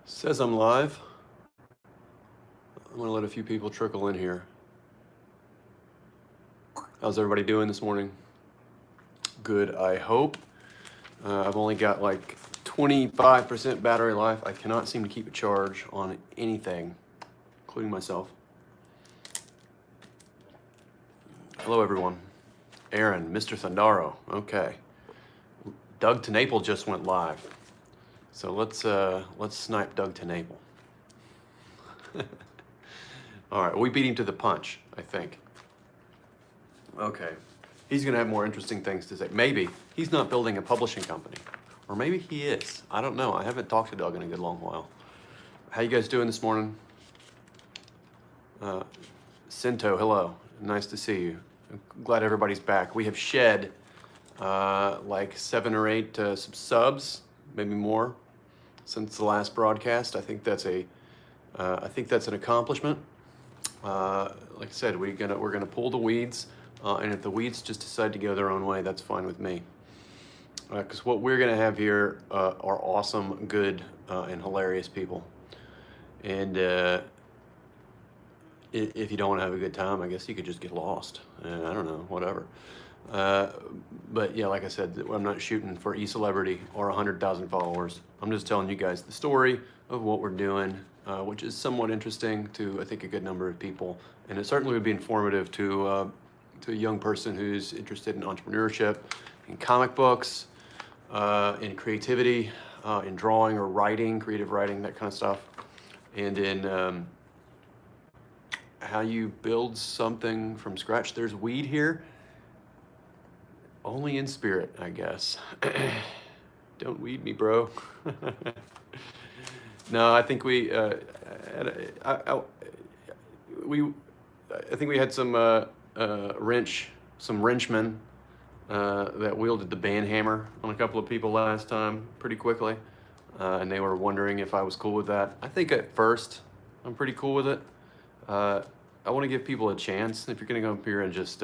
Says I'm live. I'm gonna let a few people trickle in here. How's everybody doing this morning? Good, I hope. I've only got like 25% battery life. I cannot seem to keep a charge on anything, including myself. Hello, everyone. Aaron, Mr. Thundaro. Okay. Doug TeNapel just went live. So let's snipe Doug TeNapel. All right, we beat him to the punch, I think. Okay. He's gonna have more interesting things to say. Maybe he's not building a publishing company. Or maybe he is. I don't know. I haven't talked to Doug in a good long while. How you guys doing this morning? Cinto, hello. Nice to see you. I'm glad everybody's back. We have shed like 7 or 8 subs, maybe more, since the last broadcast. I think that's an accomplishment. Like I said, we're gonna pull the weeds, and if the weeds just decide to go their own way, that's fine with me. Because what we're gonna have here are awesome, good, and hilarious people. And if you don't want to have a good time, I guess you could just get lost. I don't know, whatever. But yeah, like I said, I'm not shooting for e-celebrity or 100,000 followers. I'm just telling you guys the story of what we're doing, which is somewhat interesting to, I think, a good number of people. And it certainly would be informative to a young person who's interested in entrepreneurship, in comic books, in creativity, in drawing or writing, creative writing, that kind of stuff. And in how you build something from scratch. There's weed here. Only in spirit, I guess. Don't weed me, bro. No, I think I think we had some wrenchmen that wielded the band hammer on a couple of people last time pretty quickly, and they were wondering if I was cool with that. I think at first I'm pretty cool with it. I want to give people a chance. If you're going to go up here and just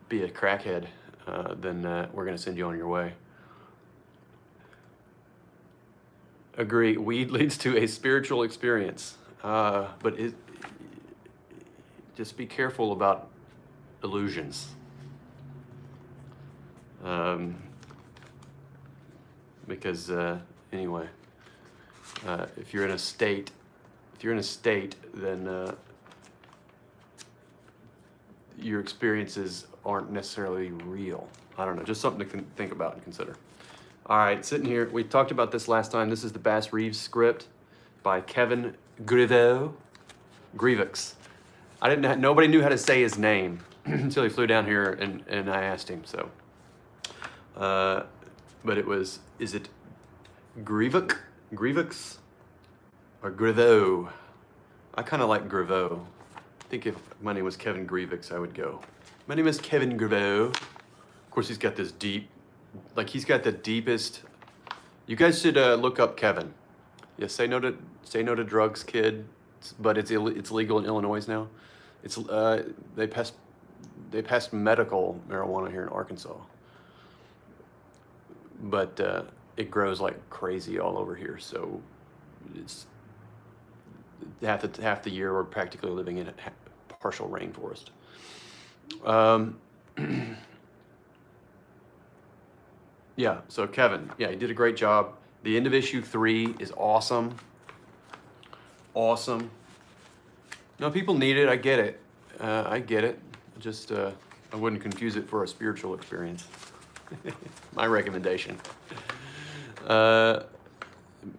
be a crackhead, then we're going to send you on your way. Agree. Weed leads to a spiritual experience, but just be careful about illusions. Because anyway, if you're in a state, then your experiences aren't necessarily real. I don't know, just something to think about and consider. All right, sitting here, we talked about this last time. This is the Bass Reeves script by Kevin Grevix. Nobody knew how to say his name until he flew down here and I asked him, so. But is it Grevix? Or Greveau. I kind of like Greveau. I think if my name was Kevin Grevix, I would go. My name is Kevin Greveau. Of course, he's got this deep, like he's got the deepest. You guys should look up Kevin. Yeah, say no to drugs, kid. But it's legal in Illinois now. It's they passed medical marijuana here in Arkansas. But it grows like crazy all over here, so it's half the year we're practically living in a partial rainforest. Yeah, so Kevin, yeah, he did a great job. The end of issue 3 is awesome. Awesome. No, people need it. I get it. Just I wouldn't confuse it for a spiritual experience. My recommendation.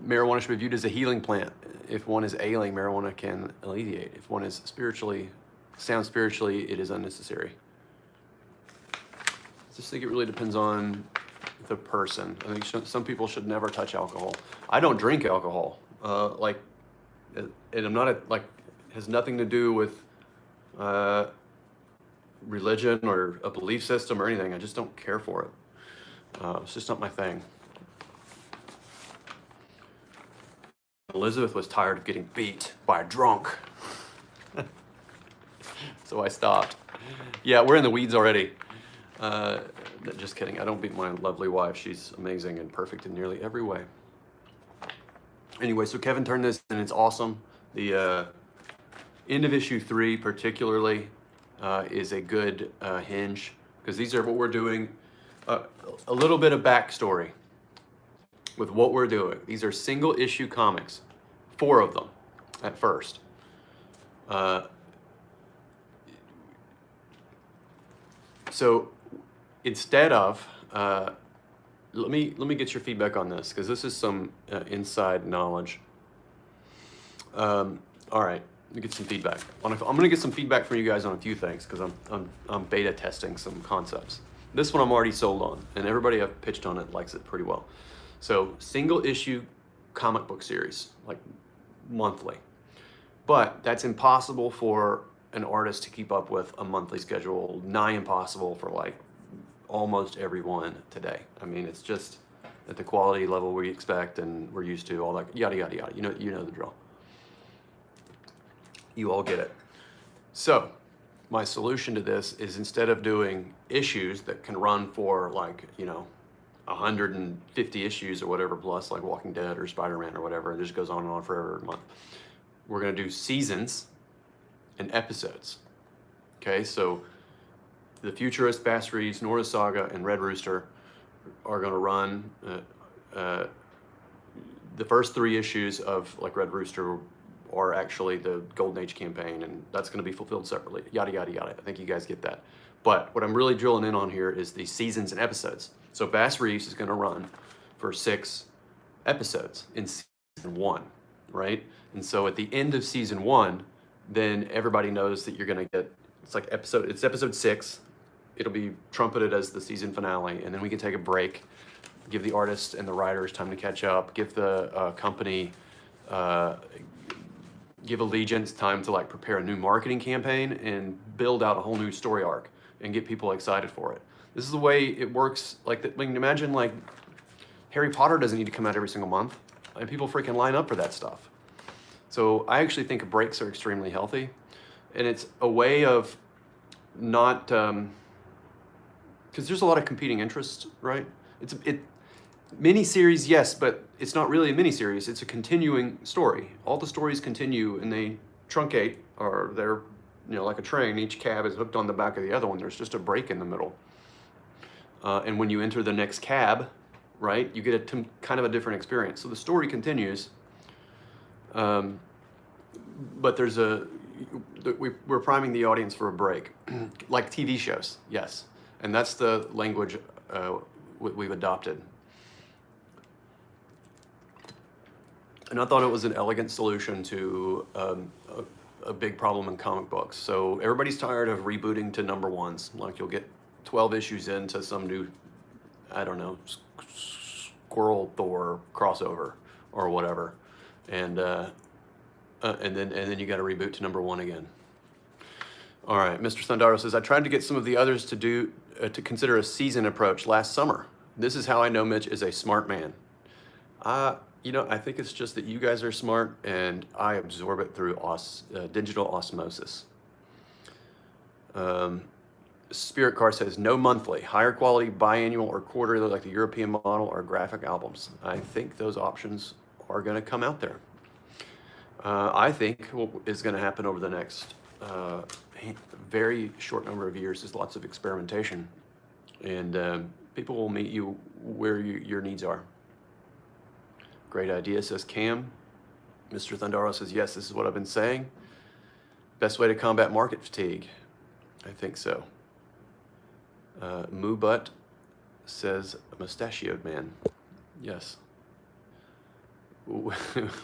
Marijuana should be viewed as a healing plant. If one is ailing, marijuana can alleviate. If one is sound spiritually, it is unnecessary. I just think it really depends on the person. I think some people should never touch alcohol. I don't drink alcohol. And I'm not has nothing to do with religion or a belief system or anything. I just don't care for it. It's just not my thing. Elizabeth was tired of getting beat by a drunk. So I stopped. Yeah, we're in the weeds already. Just kidding. I don't beat my lovely wife. She's amazing and perfect in nearly every way. Anyway, so Kevin turned this, and it's awesome. The end of issue 3 particularly is a good hinge, because these are what we're doing. A little bit of backstory with what we're doing. These are single issue comics, 4 of them at first. So instead of, let me get your feedback on this, because this is some inside knowledge. All right, let me get some feedback. I'm going to get some feedback from you guys on a few things, because I'm beta testing some concepts. This one I'm already sold on, and everybody I've pitched on it likes it pretty well. So single issue comic book series, like monthly. But that's impossible for an artist to keep up with a monthly schedule, nigh impossible for like almost everyone today. I mean, it's just at the quality level we expect and we're used to, all that yada yada yada. You know the drill. You all get it. So my solution to this is, instead of doing issues that can run for like, 150 issues or whatever, plus like Walking Dead or Spider-Man or whatever, it just goes on and on forever a month. We're going to do seasons and episodes. Okay, so the Futurist, Bass Reeves, Nora Saga, and Red Rooster are going to run the first 3 issues of like Red Rooster are actually the Golden Age campaign, and that's going to be fulfilled separately. Yada yada yada. I think you guys get that. But what I'm really drilling in on here is the seasons and episodes. So Bass Reeves is going to run for 6 episodes in season 1, right? And so at the end of season 1, then everybody knows that you're going to get, it's episode 6. It'll be trumpeted as the season finale, and then we can take a break, give the artists and the writers time to catch up, give the company, give Allegiance time to like prepare a new marketing campaign and build out a whole new story arc and get people excited for it. This is the way it works. Like, imagine like Harry Potter doesn't need to come out every single month, and people freaking line up for that stuff. So I actually think breaks are extremely healthy, and it's a way of not, because there's a lot of competing interests, right? Miniseries, yes, but it's not really a miniseries. It's a continuing story. All the stories continue, and they truncate, or they're, like a train. Each cab is hooked on the back of the other one. There's just a break in the middle. And when you enter the next cab, right, you get kind of a different experience. So the story continues, but we're priming the audience for a break, like TV shows, yes. And that's the language we've adopted. And I thought it was an elegant solution to a big problem in comic books. So everybody's tired of rebooting to number 1s. Like, you'll get 12 issues into some new, I don't know, Squirrel Thor crossover or whatever, and then you got to reboot to number 1 again. All right, Mr. Thundaro says, I tried to get some of the others to consider a season approach last summer. This is how I know Mitch is a smart man. I think it's just that you guys are smart, and I absorb it through digital osmosis. Spirit Car says, no monthly, higher quality biannual or quarterly like the European model, or graphic albums. I think those options are going to come out there. I think what is going to happen over the next very short number of years is lots of experimentation, and people will meet you where your needs are. Great idea, says Cam. Mr. Thundaro says, yes, this is what I've been saying. Best way to combat market fatigue. I think so. Moo Butt says, a mustachioed man. Yes.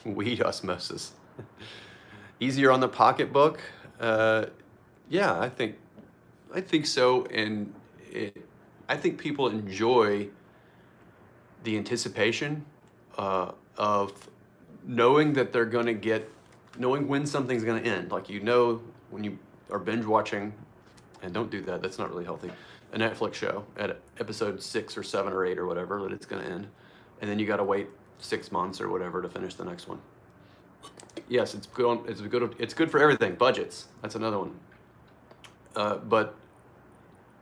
Weed osmosis. Easier on the pocketbook? Yeah, I think so. And I think people enjoy the anticipation of knowing that they're going to knowing when something's going to end. Like, when you are binge watching, and don't do that, that's not really healthy, a Netflix show at episode 6 or 7 or 8 or whatever that it's going to end, and then you got to wait 6 months or whatever to finish the next one. Yes, it's good for everything. Budgets, that's another one. But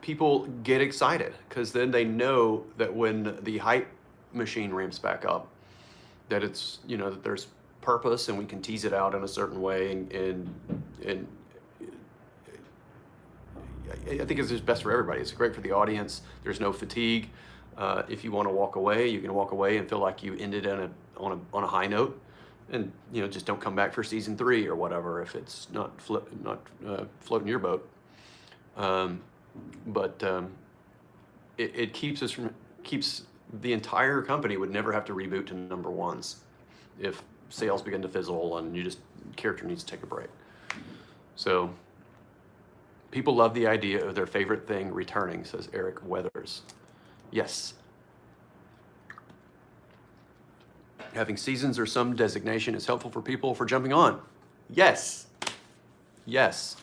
people get excited because then they know that when the hype machine ramps back up, that it's, you know, that there's purpose and we can tease it out in a certain way, and I think it's just best for everybody. It's great for the audience. There's no fatigue. If you want to walk away, you can walk away and feel like you ended on a high note, and you know, just don't come back for season 3 or whatever if it's not floating your boat. It keeps the entire company would never have to reboot to number ones if sales begin to fizzle and character needs to take a break. So people love the idea of their favorite thing returning, says Eric Weathers. Yes. Having seasons or some designation is helpful for people for jumping on. Yes. Yes.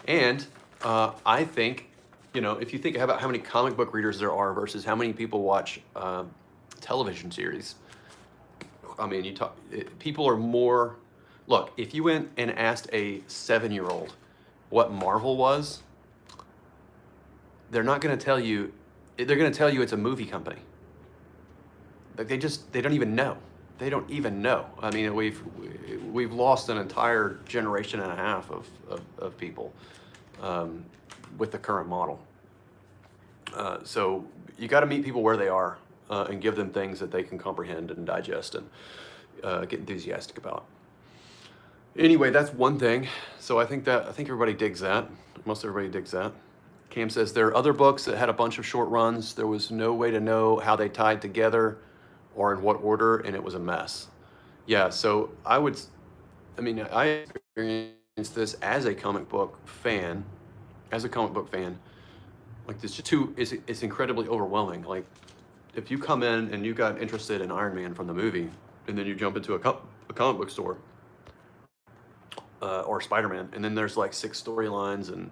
And I think, you know, if you think about how many comic book readers there are versus how many people watch television series, I mean, people are more, look, if you went and asked a 7-year-old what Marvel was, they're not going to tell you, they're going to tell you it's a movie company. Like they don't even know. They don't even know. I mean, we've lost an entire generation and a half of people with the current model. So you got to meet people where they are and give them things that they can comprehend and digest and get enthusiastic about. Anyway, that's one thing. So I think everybody digs that. Most everybody digs that. Cam says there are other books that had a bunch of short runs. There was no way to know how they tied together or in what order, and it was a mess. Yeah, so I experienced this as a comic book fan. Like this it's incredibly overwhelming. Like if you come in and you got interested in Iron Man from the movie, and then you jump into a comic book store or Spider-Man, and then there's like 6 storylines and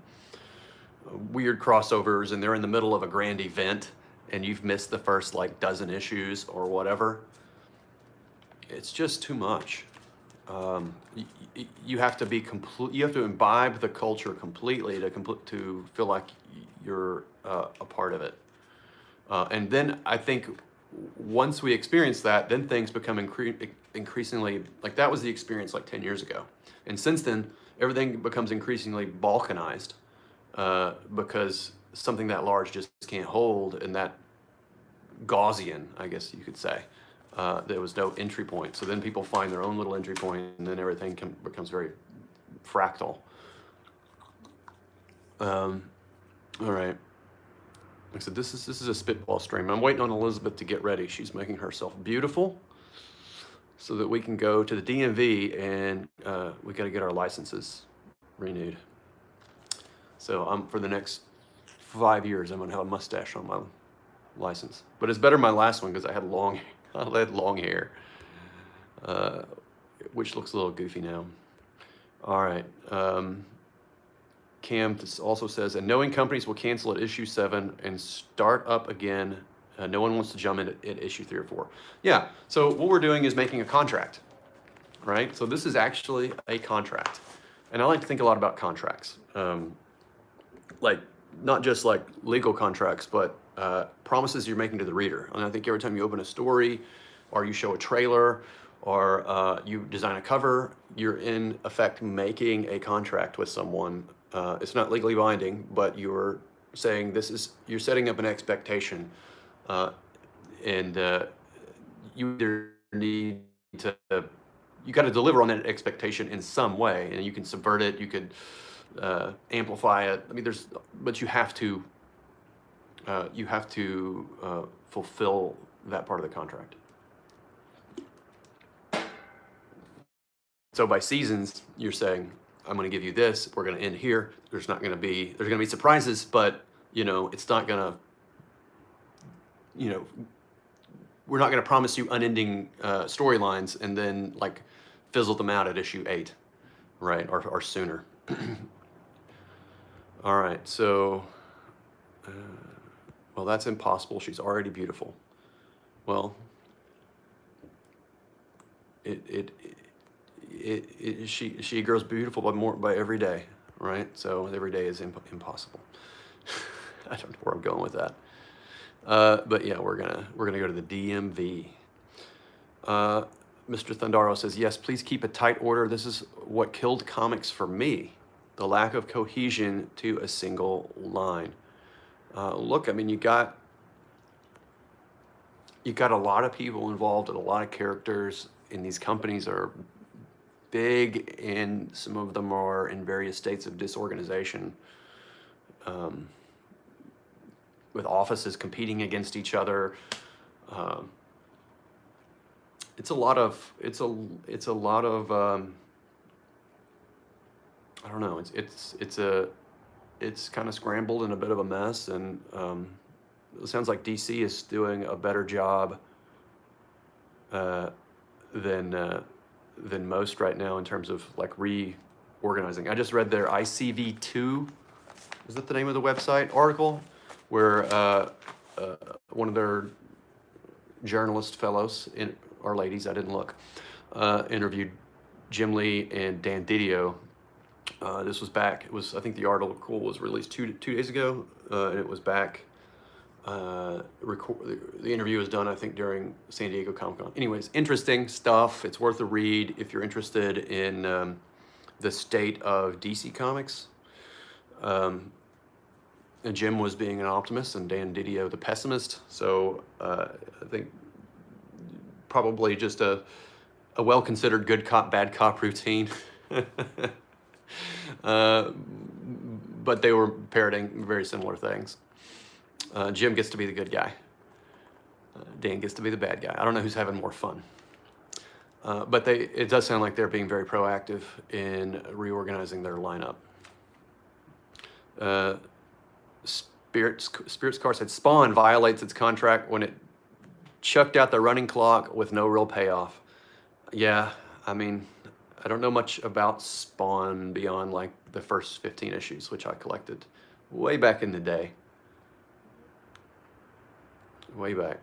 weird crossovers, and they're in the middle of a grand event, and you've missed the first like dozen issues or whatever. It's just too much. You have to be you have to imbibe the culture completely to feel like you're a part of it. And then I think once we experience that, then things become increasingly, like that was the experience like 10 years ago. And since then, everything becomes increasingly balkanized because something that large just can't hold, and that Gaussian, I guess you could say. There was no entry point. So then people find their own little entry point, and then everything becomes very fractal. All right. Like I said, this is a spitball stream. I'm waiting on Elizabeth to get ready. She's making herself beautiful so that we can go to the DMV, and we got to get our licenses renewed. So for the next 5 years, I'm going to have a mustache on my license. But it's better than my last one because I had long hair, which looks a little goofy now. All right. Cam also says, and knowing companies will cancel at issue 7 and start up again, no one wants to jump in at issue 3 or 4. Yeah, so what we're doing is making a contract, right? So this is actually a contract. And I like to think a lot about contracts. Like, not just like legal contracts, but promises you're making to the reader. And I think every time you open a story, or you show a trailer, or you design a cover, you're in effect making a contract with someone. It's not legally binding, but you're saying you're setting up an expectation, and you either need to, you got to deliver on that expectation in some way, and you can subvert it, you could amplify it. I mean, but you have to fulfill that part of the contract. So by seasons, you're saying, I'm going to give you this. We're going to end here. There's going to be surprises, but it's not going to, we're not going to promise you unending storylines and then like fizzle them out at issue 8, right? Or sooner. All right. So, well, that's impossible. She's already beautiful. Well, she grows beautiful by every day, right? So every day is impossible. I don't know where I'm going with that. But yeah, we're gonna go to the DMV. Mr. Thundaro says, yes, please keep a tight order. This is what killed comics for me. The lack of cohesion to a single line. Look, I mean, you got a lot of people involved and a lot of characters, and these companies are big, and some of them are in various states of disorganization, with offices competing against each other. It's a lot of I don't know. It's kind of scrambled and a bit of a mess, and it sounds like DC is doing a better job than most right now in terms of like reorganizing. I just read their ICV2, is that the name of the website, article, where one of their journalist fellows, or ladies, I didn't look, interviewed Jim Lee and Dan Didio. This was back, I think the article was released two days ago, and it was back, the interview was done, I think, during San Diego Comic-Con. Anyways, interesting stuff. It's worth a read if you're interested in the state of DC Comics. And Jim was being an optimist and Dan Didio the pessimist. So I think probably just a well-considered good cop, bad cop routine. But they were parroting very similar things. Jim gets to be the good guy. Dan gets to be the bad guy. I don't know who's having more fun. But it does sound like they're being very proactive in reorganizing their lineup. Spirits Car said Spawn violates its contract when it chucked out the running clock with no real payoff. Yeah, I mean, I don't know much about Spawn beyond like the first 15 issues, which I collected way back in the day. Way back.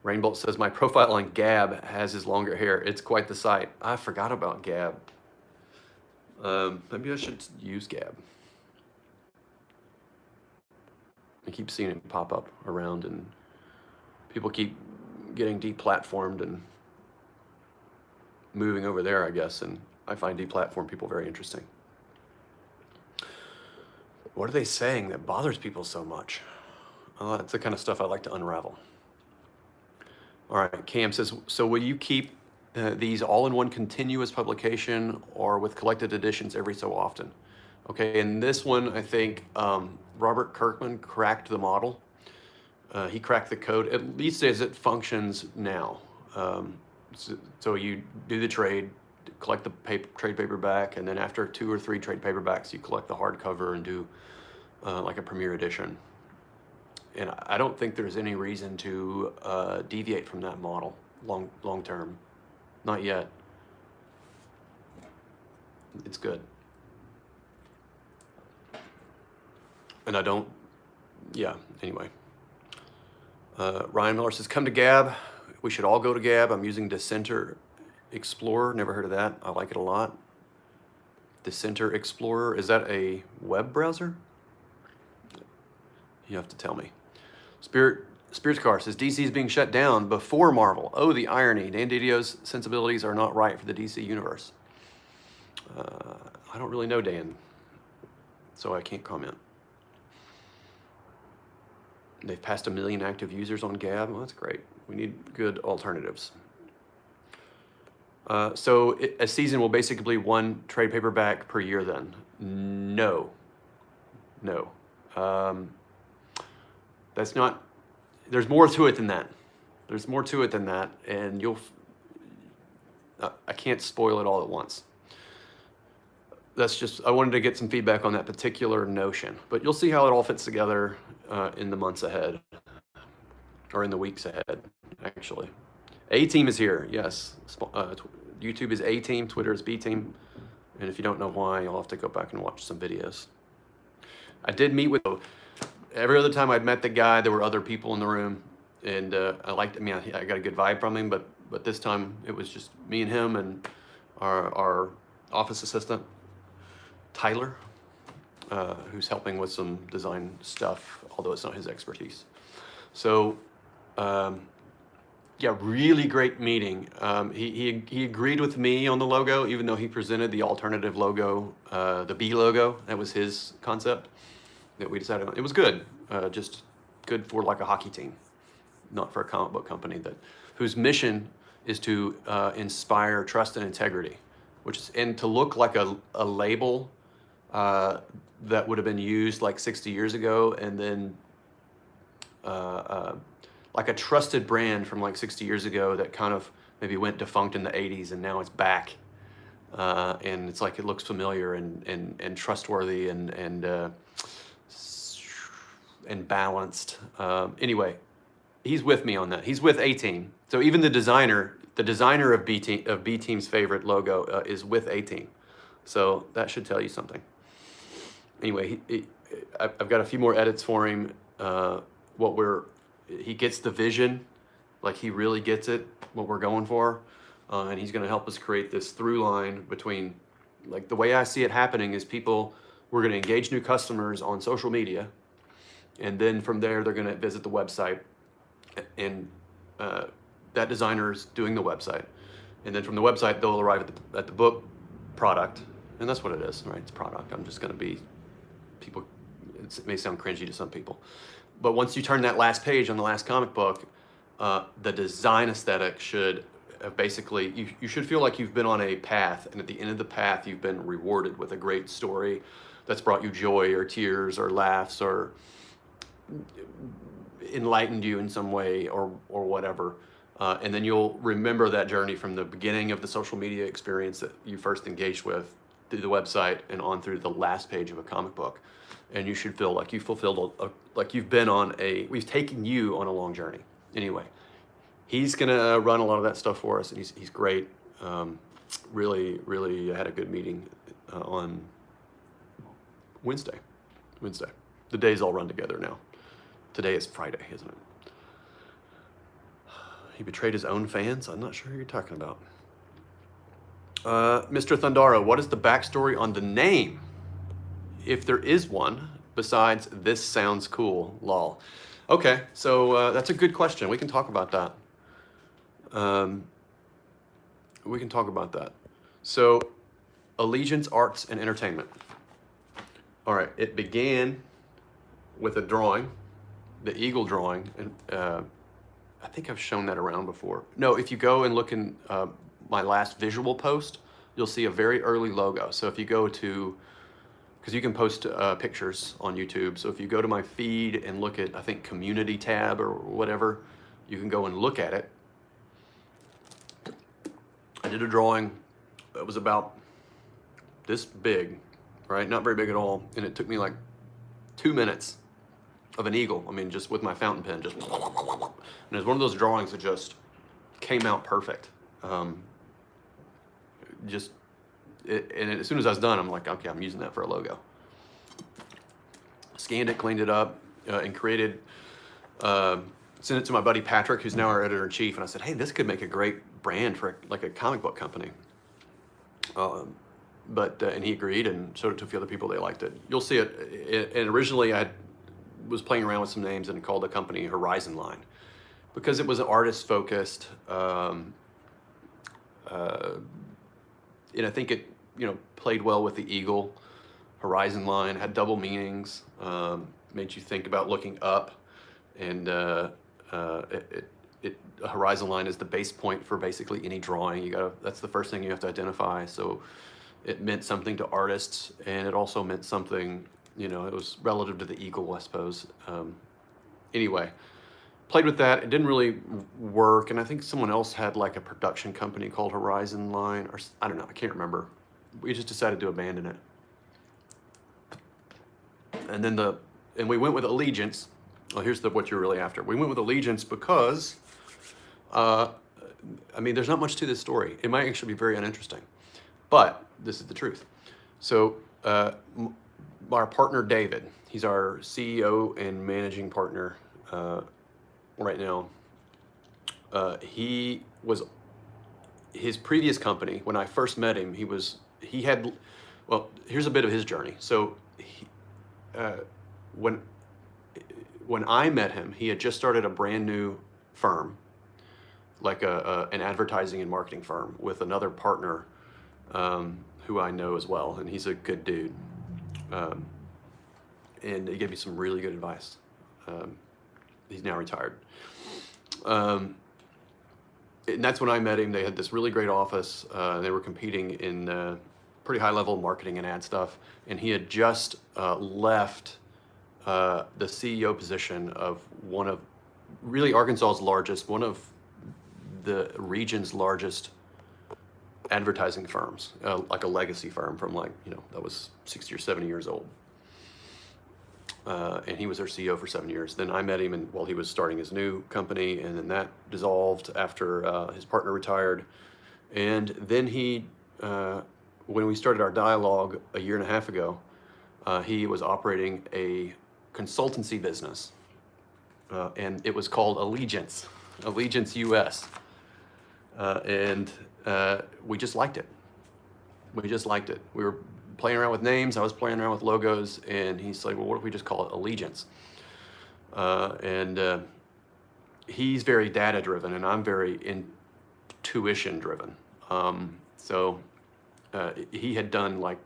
Rainbolt says, my profile on Gab has his longer hair. It's quite the sight. I forgot about Gab. Maybe I should use Gab. I keep seeing it pop up around, and people keep getting deplatformed and moving over there, I guess, and I find deplatformed people very interesting. What are they saying that bothers people so much? That's the kind of stuff I like to unravel. All right, Cam says, so will you keep these all in one continuous publication or with collected editions every so often? Okay, in this one, I think Robert Kirkman cracked the model. He cracked the code, at least as it functions now. So you do the trade, collect the trade paperback, and then after 2 or 3 trade paperbacks, you collect the hardcover and do like a premiere edition. And I don't think there's any reason to deviate from that model long term. Not yet. It's good. And I don't, yeah, anyway. Ryan Miller says, come to Gab. We should all go to Gab. I'm using Dissenter Explorer. Never heard of that. I like it a lot. Dissenter Explorer. Is that a web browser? You have to tell me. Spirits Car says, DC is being shut down before Marvel. Oh, the irony. Dan Didio's sensibilities are not right for the DC universe. I don't really know Dan, so I can't comment. They've passed 1 million active users on Gab. Well, that's great. We need good alternatives. So a season will basically be 1 trade paperback per year then? No. That's not, there's more to it than that. There's more to it than that, and I can't spoil it all at once. That's just, I wanted to get some feedback on that particular notion, but you'll see how it all fits together in the months ahead, or in the weeks ahead, actually. A-Team is here, yes. YouTube is A-Team, Twitter is B-Team, and if you don't know why, you'll have to go back and watch some videos. I did meet with, every other time I'd met the guy, there were other people in the room, and I got a good vibe from him, but this time it was just me and him and our office assistant, Tyler. who's helping with some design stuff, although it's not his expertise. So, yeah, really great meeting. He agreed with me on the logo, even though he presented the alternative logo, the B logo. That was his concept that we decided on. It was good, just good for like a hockey team, not for a comic book company whose mission is to inspire trust and integrity, and to look like a label that would have been used like 60 years ago, and then like a trusted brand from like 60 years ago that kind of maybe went defunct in the 80s and now it's back. And it's like it looks familiar and trustworthy and balanced. Anyway, he's with me on that. He's with A-Team. So even the designer of B-Team's favorite logo is with A-Team. So that should tell you something. Anyway, I've got a few more edits for him. He gets the vision, like he really gets it, what we're going for. And he's gonna help us create this through line between, like the way I see it happening is we're gonna engage new customers on social media. And then from there, they're gonna visit the website and that designer's doing the website. And then from the website, they'll arrive at the book product. And that's what it is, right? It's product. I'm just gonna be, it may sound cringy to some people. But once you turn that last page on the last comic book, the design aesthetic should basically, you should feel like you've been on a path, and at the end of the path, you've been rewarded with a great story that's brought you joy or tears or laughs or enlightened you in some way or whatever. And then you'll remember that journey from the beginning of the social media experience that you first engaged with through the website and on through the last page of a comic book. And you should feel like you fulfilled, like you've been we've taken you on a long journey. Anyway, he's gonna run a lot of that stuff for us, and he's great. Really, really had a good meeting on Wednesday. The days all run together now. Today is Friday, isn't it? He betrayed his own fans? I'm not sure who you're talking about. Mr. Thundara, what is the backstory on the name? If there is one, besides this sounds cool, lol. Okay, so that's a good question. We can talk about that. So, Allegiance Arts and Entertainment. All right, it began with a drawing, the eagle drawing, and I think I've shown that around before. No, if you go and look in my last visual post, you'll see a very early logo. So if you go to, because you can post pictures on YouTube. So if you go to my feed and look at, I think, community tab or whatever, you can go and look at it. I did a drawing that was about this big, right? Not very big at all. And it took me like 2 minutes of an eagle. I mean, just with my fountain pen, and it was one of those drawings that just came out perfect. And as soon as I was done, I'm like, okay, I'm using that for a logo. Scanned it, cleaned it up, and created, sent it to my buddy Patrick, who's now our editor-in-chief, and I said, hey, this could make a great brand for like a comic book company. And he agreed and showed it to a few other people. They liked it. You'll see it. And originally I was playing around with some names and called the company Horizon Line because it was an artist-focused, and I think it, played well with the eagle. Horizon Line had double meanings, made you think about looking up, and a horizon line is the base point for basically any drawing. That's the first thing you have to identify. So it meant something to artists, and it also meant something, it was relative to the eagle, I suppose. Anyway, played with that. It didn't really work, and I think someone else had like a production company called Horizon Line, or I don't know, I can't remember. We just decided to abandon it. And then we went with Allegiance. Well, here's what you're really after. We went with Allegiance because, there's not much to this story. It might actually be very uninteresting, but this is the truth. So our partner, David, he's our CEO and managing partner right now. His previous company, when I first met him, here's a bit of his journey. So when I met him, he had just started a brand new firm, like an advertising and marketing firm with another partner who I know as well, and he's a good dude. And he gave me some really good advice. He's now retired. And that's when I met him. They had this really great office. They were competing in pretty high level marketing and ad stuff. And he had just left the CEO position of one of really Arkansas's largest, one of the region's largest advertising firms, like a legacy firm from that was 60 or 70 years old. And he was their CEO for 7 years. Then I met him while he was starting his new company, and then that dissolved after his partner retired. And then when we started our dialogue a year and a half ago, he was operating a consultancy business, and it was called Allegiance US. And we just liked it. We were playing around with names. I was playing around with logos, and he's like, well, what if we just call it Allegiance? And he's very data driven, and I'm very intuition driven. So he had done like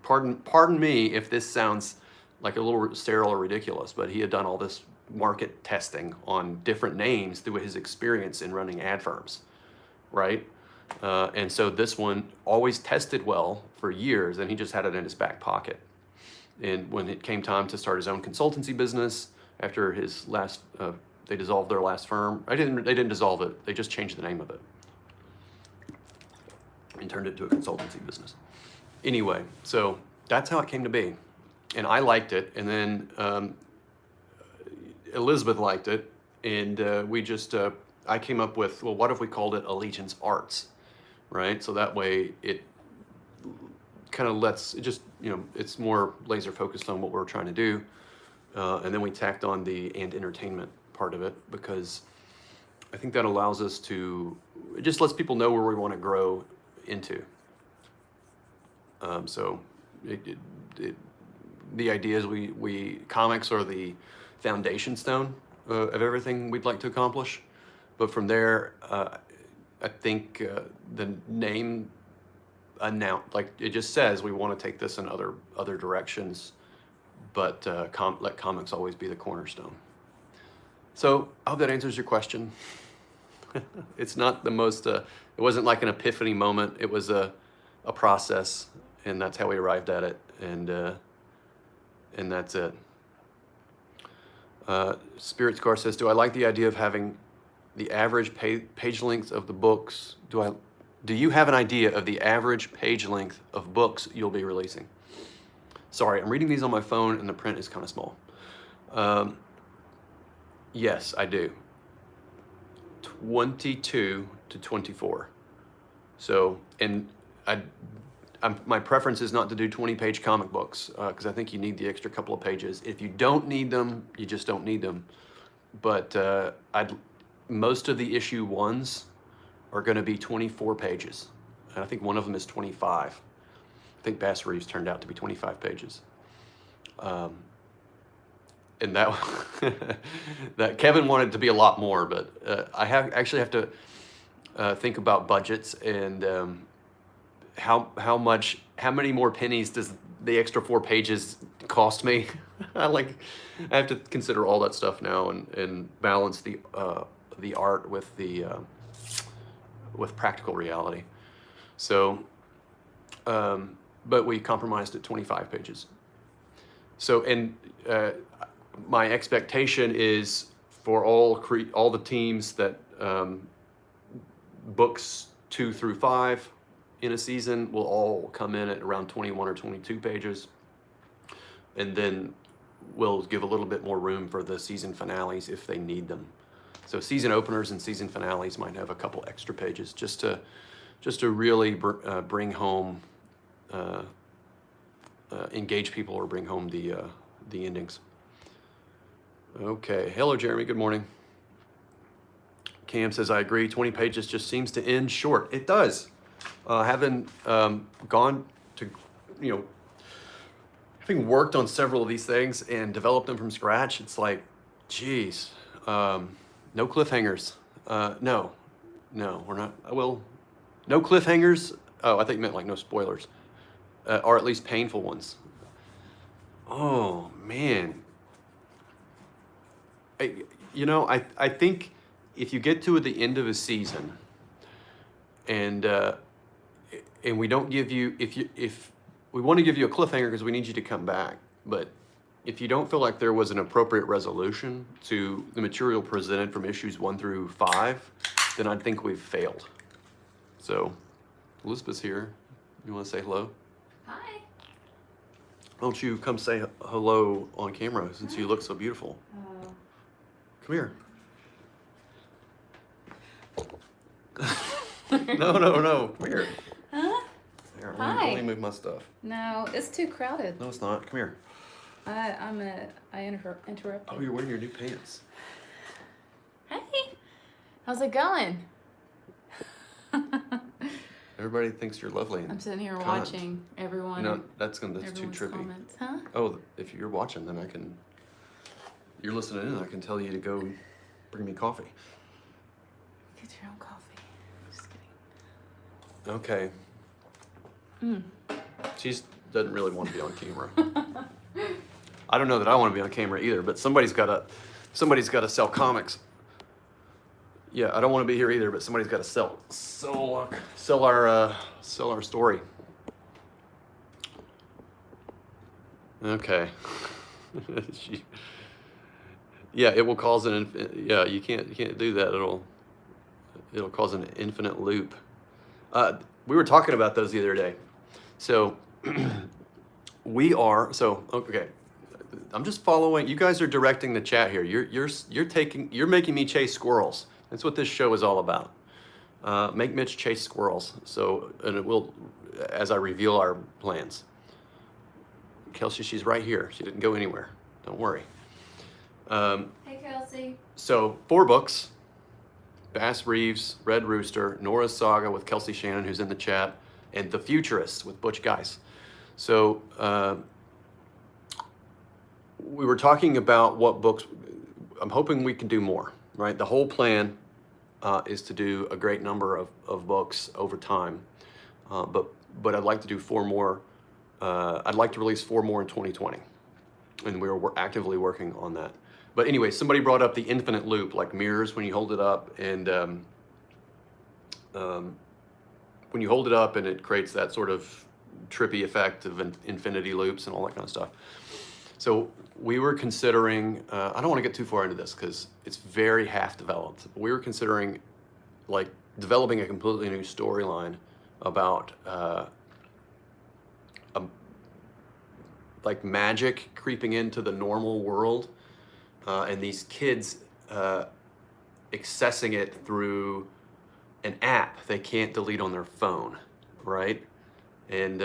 pardon me if this sounds like a little sterile or ridiculous, but he had done all this market testing on different names through his experience in running ad firms, right? And so this one always tested well for years, and he just had it in his back pocket. And when it came time to start his own consultancy business, after his last, they dissolved their last firm. They didn't dissolve it. They just changed the name of it and turned it into a consultancy business. Anyway, so that's how it came to be. And I liked it. And then Elizabeth liked it. And I came up with, well, what if we called it Allegiance Arts, right? So that way it kind of it's more laser focused on what we're trying to do. And then we tacked on the entertainment part of it, because I think that allows us it just lets people know where we want to grow into. So the idea is comics are the foundation stone of everything we'd like to accomplish. But from there, I think the name like it just says we want to take this in other directions, but let comics always be the cornerstone. So I hope that answers your question. It's not the most, it wasn't like an epiphany moment. It was a process, and that's how we arrived at it. And that's it. Spirit Scar says, do I like the idea of having the average page length of the books? Do you have an idea of the average page length of books you'll be releasing? Sorry, I'm reading these on my phone and the print is kind of small. Yes, I do. 22 to 24. So, and my preference is not to do 20-page comic books, because I think you need the extra couple of pages. If you don't need them, you just don't need them. But most of the issue ones are going to be 24 pages. And I think one of them is 25. I think Bass Reeves turned out to be 25 pages. And that Kevin wanted to be a lot more, but I actually have to think about budgets and how many more pennies does the extra 4 pages cost me? I have to consider all that stuff now and balance the art with with practical reality. So, but we compromised at 25 pages. So, and my expectation is for all the teams that books 2 through 5 in a season will all come in at around 21 or 22 pages. And then we'll give a little bit more room for the season finales if they need them. So season openers and season finales might have a couple extra pages just to really bring home, engage people or bring home the endings. Okay, hello Jeremy, good morning. Cam says, I agree, 20 pages just seems to end short. It does. Having gone to, having worked on several of these things and developed them from scratch, it's like, geez, no cliffhangers. No, we're not. Well, no cliffhangers. Oh, I think you meant like no spoilers, or at least painful ones. Oh man, I think if you get to the end of a season, and we don't give you if we want to give you a cliffhanger because we need you to come back, but if you don't feel like there was an appropriate resolution to the material presented from issues 1 through 5, then I think we've failed. So, Elizabeth's here. You want to say hello? Hi. Why don't you come say hello on camera since you look so beautiful? Come here. No. Come here. Huh? Here, Hi. let me move my stuff. No, it's too crowded. No, it's not. Come here. I interrupted. Oh, you're wearing your new pants. Hey, how's it going? Everybody thinks you're lovely. And I'm sitting here kind. watching everyone. No, that's too trippy. Comments. Huh? Oh, if you're watching, then you're listening in, I can tell you to go bring me coffee. Get your own coffee. Just kidding. Okay. She doesn't really want to be on camera. I don't know that I want to be on camera either, but somebody's got to sell comics. Yeah, I don't want to be here either, but somebody's got to sell our story. Okay. Yeah, it will cause you can't do that. It'll cause an infinite loop. We were talking about those the other day. So okay. I'm just following. You guys are directing the chat here. You're making me chase squirrels. That's what this show is all about. Make Mitch chase squirrels. And it will, as I reveal our plans. Kelsey, she's right here. She didn't go anywhere. Don't worry. Hey, Kelsey. So 4 books: Bass Reeves, Red Rooster, Nora's Saga with Kelsey Shannon, who's in the chat, and The Futurists with Butch Geis. So we were talking about what books. I'm hoping we can do more, right? The whole plan is to do a great number of books over time, but I'd like to do 4 more. I'd like to release 4 more in 2020, and we're actively working on that. But anyway, somebody brought up the infinite loop, like mirrors when you hold it up, and when you hold it up and it creates that sort of trippy effect of infinity loops and all that kind of stuff. So we were considering, I don't want to get too far into this because it's very half developed. We were considering like developing a completely new storyline about like magic creeping into the normal world, and these kids accessing it through an app they can't delete on their phone, right? And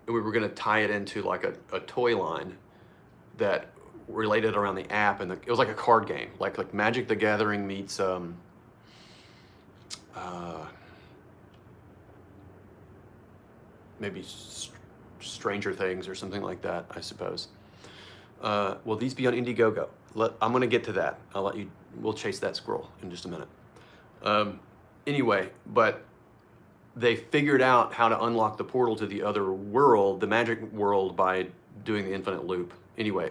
we were going to tie it into like a toy line that related around the app, and it was like a card game, like Magic the Gathering meets maybe Stranger Things or something like that, I suppose. Will these be on Indiegogo? I'm going to get to that. We'll chase that squirrel in just a minute. Anyway, but they figured out how to unlock the portal to the other world, the magic world, by doing the infinite loop. Anyway,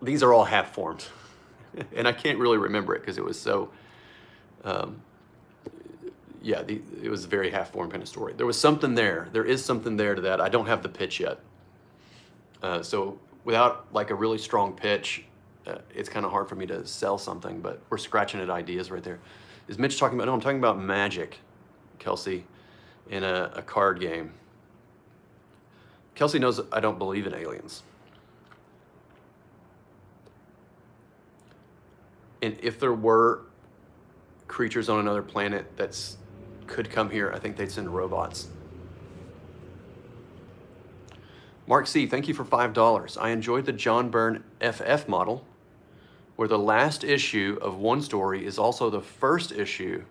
these are all half formed, and I can't really remember it because it was so. It was a very half formed kind of story. There was something there. There is something there to that. I don't have the pitch yet. So without like a really strong pitch, it's kind of hard for me to sell something. But we're scratching at ideas right there. Is Mitch talking about? No, I'm talking about magic, Kelsey, in a card game. Kelsey knows I don't believe in aliens. And if there were creatures on another planet could come here, I think they'd send robots. Mark C., thank you for $5. I enjoyed the John Byrne FF model, where the last issue of one story is also the first issue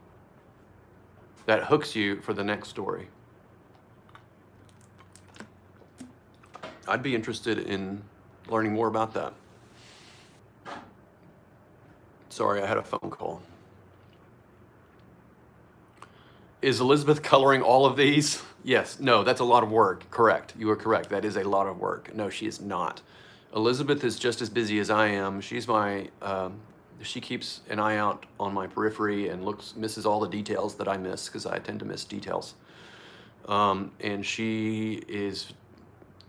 that hooks you for the next story. I'd be interested in learning more about that. Sorry, I had a phone call. Is Elizabeth coloring all of these? Yes. No, that's a lot of work. Correct. You are correct. That is a lot of work. No, she is not. Elizabeth is just as busy as I am. She's my, she keeps an eye out on my periphery and misses all the details that I miss, because I tend to miss details. And she is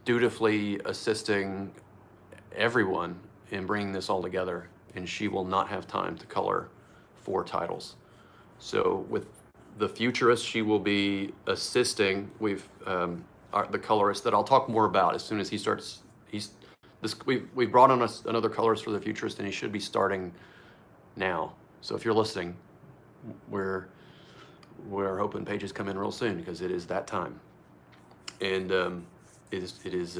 dutifully assisting everyone in bringing this all together, and she will not have time to color 4 titles. So with the futurist, she will be assisting. We've the colorist that I'll talk more about as soon as he starts. We've brought on another colorist for the futurist, and he should be starting now. So if you're listening, we're hoping pages come in real soon, because it is that time, and it is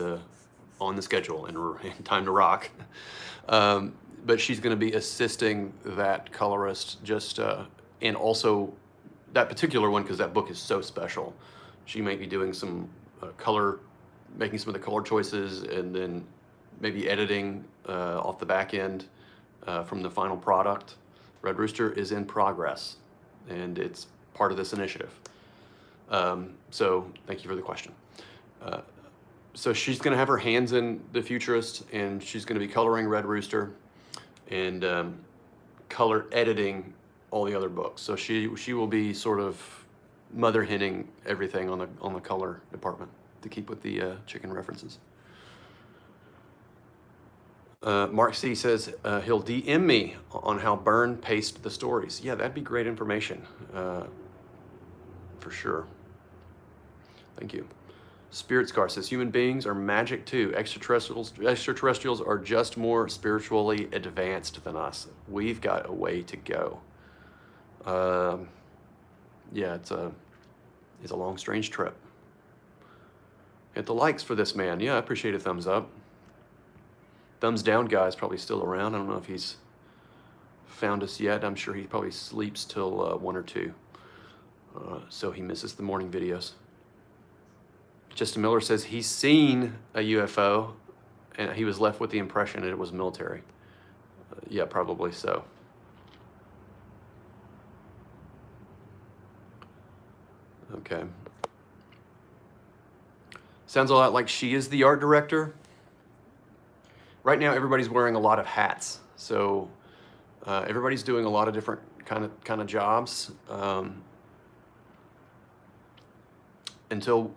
on the schedule and time to rock. But she's going to be assisting that colorist, and also that particular one, because that book is so special. She might be doing some making some of the color choices, and then maybe editing off the back end from the final product. Red Rooster is in progress, and it's part of this initiative. So thank you for the question. So she's going to have her hands in the futurist, and she's going to be coloring Red Rooster and color editing all the other books. So she will be sort of mother henning everything on the color department to keep with the chicken references. Mark C says he'll DM me on how Byrne paced the stories. Yeah, that'd be great information, for sure. Thank you. Spirit Scar says human beings are magic too. Extraterrestrials are just more spiritually advanced than us. We've got a way to go. Yeah, it's a long, strange trip. Hit the likes for this man. Yeah, I appreciate a thumbs up. Thumbs down guy is probably still around. I don't know if he's found us yet. I'm sure he probably sleeps till 1 or 2. So he misses the morning videos. Justin Miller says he's seen a UFO and he was left with the impression that it was military. Yeah, probably so. Okay. Sounds a lot like she is the art director. Right now, everybody's wearing a lot of hats. So everybody's doing a lot of different kind of jobs. Until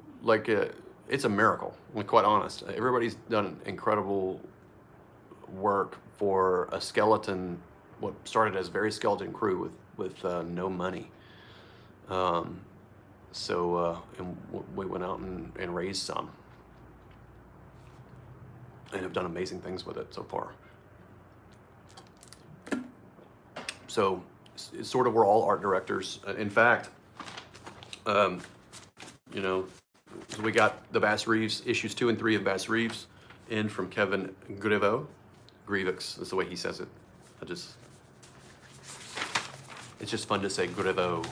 it's a miracle. I'm quite honest. Everybody's done incredible work for a skeleton. What started as very skeleton crew with no money. So we went out and raised some, and have done amazing things with it so far. So it's sort of, we're all art directors. In fact, you know, so we got the Bass Reeves, issues 2 and 3 of Bass Reeves in from Kevin Grievous is the way he says it. It's just fun to say Griveau.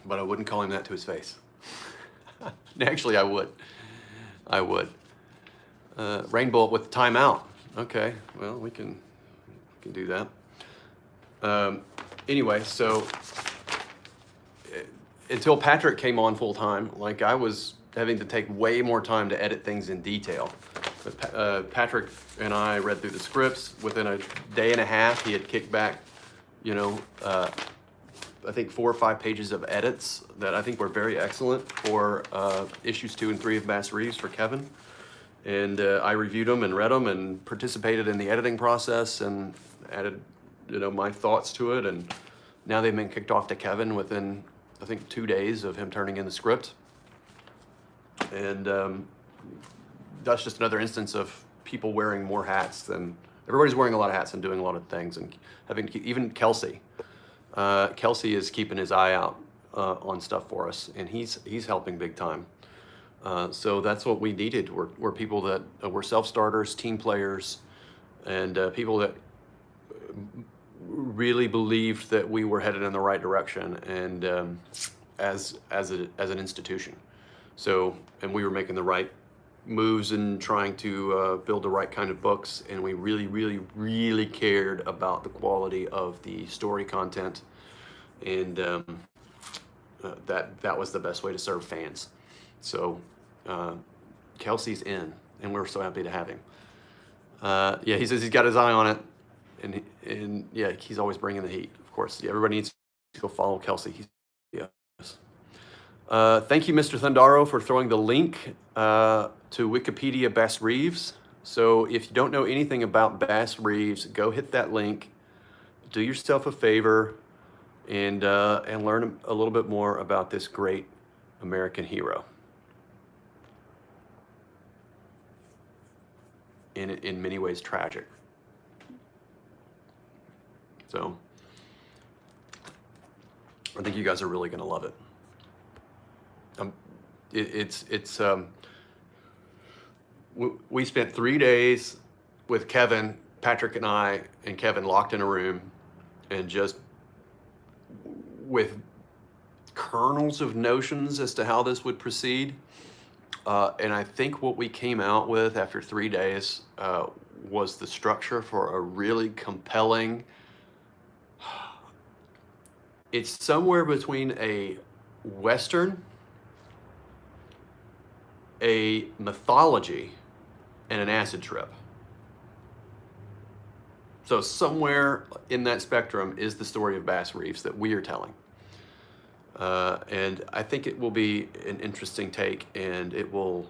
But I wouldn't call him that to his face. Actually, I would. Rainbow with timeout. Okay, well, we can do that. Anyway, so until Patrick came on full time, I was having to take way more time to edit things in detail. But Patrick and I read through the scripts. Within a day and a half, he had kicked back, I think 4 or 5 pages of edits that I think were very excellent for issues 2 and 3 of Bass Reeves for Kevin. And I reviewed them and read them and participated in the editing process and added, my thoughts to it. And now they've been kicked off to Kevin within, I think, 2 days of him turning in the script. And that's just another instance of people wearing more hats than, everybody's wearing a lot of hats and doing a lot of things, and even Kelsey. Kelsey is keeping his eye out on stuff for us, and he's helping big time. So that's what we needed. We're people that were self-starters, team players, and people that really believed that we were headed in the right direction. And as an institution. So, and we were making the right moves and trying to build the right kind of books, and we really cared about the quality of the story content, and that was the best way to serve fans. So Kelsey's in, and we're so happy to have him. Yeah, he says he's got his eye on it, and yeah, he's always bringing the heat. Of course, yeah, everybody needs to go follow Kelsey. Yes. Thank you, Mr. Thundaro, for throwing the link to Wikipedia Bass Reeves. So if you don't know anything about Bass Reeves, go hit that link, do yourself a favor, and learn a little bit more about this great American hero. In many ways tragic. So I think you guys are really going to love it. We spent 3 days with Kevin, Patrick and I, and Kevin locked in a room, and just with kernels of notions as to how this would proceed. And I think what we came out with after 3 days was the structure for a really compelling, it's somewhere between a Western, a mythology, and an acid trip. So somewhere in that spectrum is the story of Bass Reeves that we are telling. And I think it will be an interesting take, and the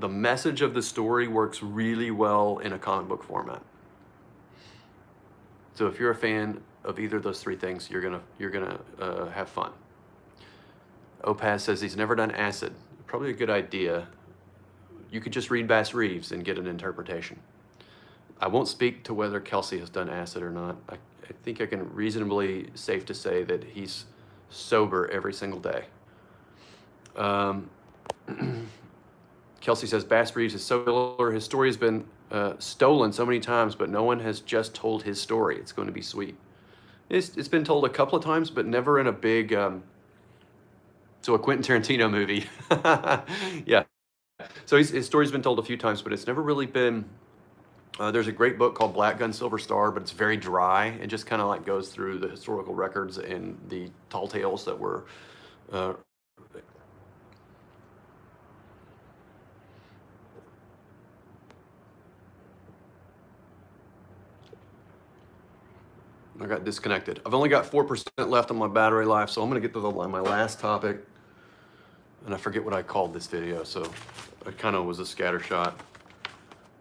message of the story works really well in a comic book format. So if you're a fan of either of those three things, you're gonna have fun. Opaz says he's never done acid. Probably a good idea. You could just read Bass Reeves and get an interpretation. I won't speak to whether Kelsey has done acid or not. I think I can reasonably safe to say that he's sober every single day. Kelsey says Bass Reeves is sober. His story has been stolen so many times, but no one has just told his story. It's going to be sweet. It's been told a couple of times, but never in a big, so a Quentin Tarantino movie. Yeah. So his story's been told a few times, but it's never really been, there's a great book called Black Gun Silver Star, but it's very dry. It just kind of like goes through the historical records and the tall tales that were I got disconnected. I've only got 4% left on my battery life, so I'm gonna get to my last topic. And I forget what I called this video, so it kind of was a scatter shot.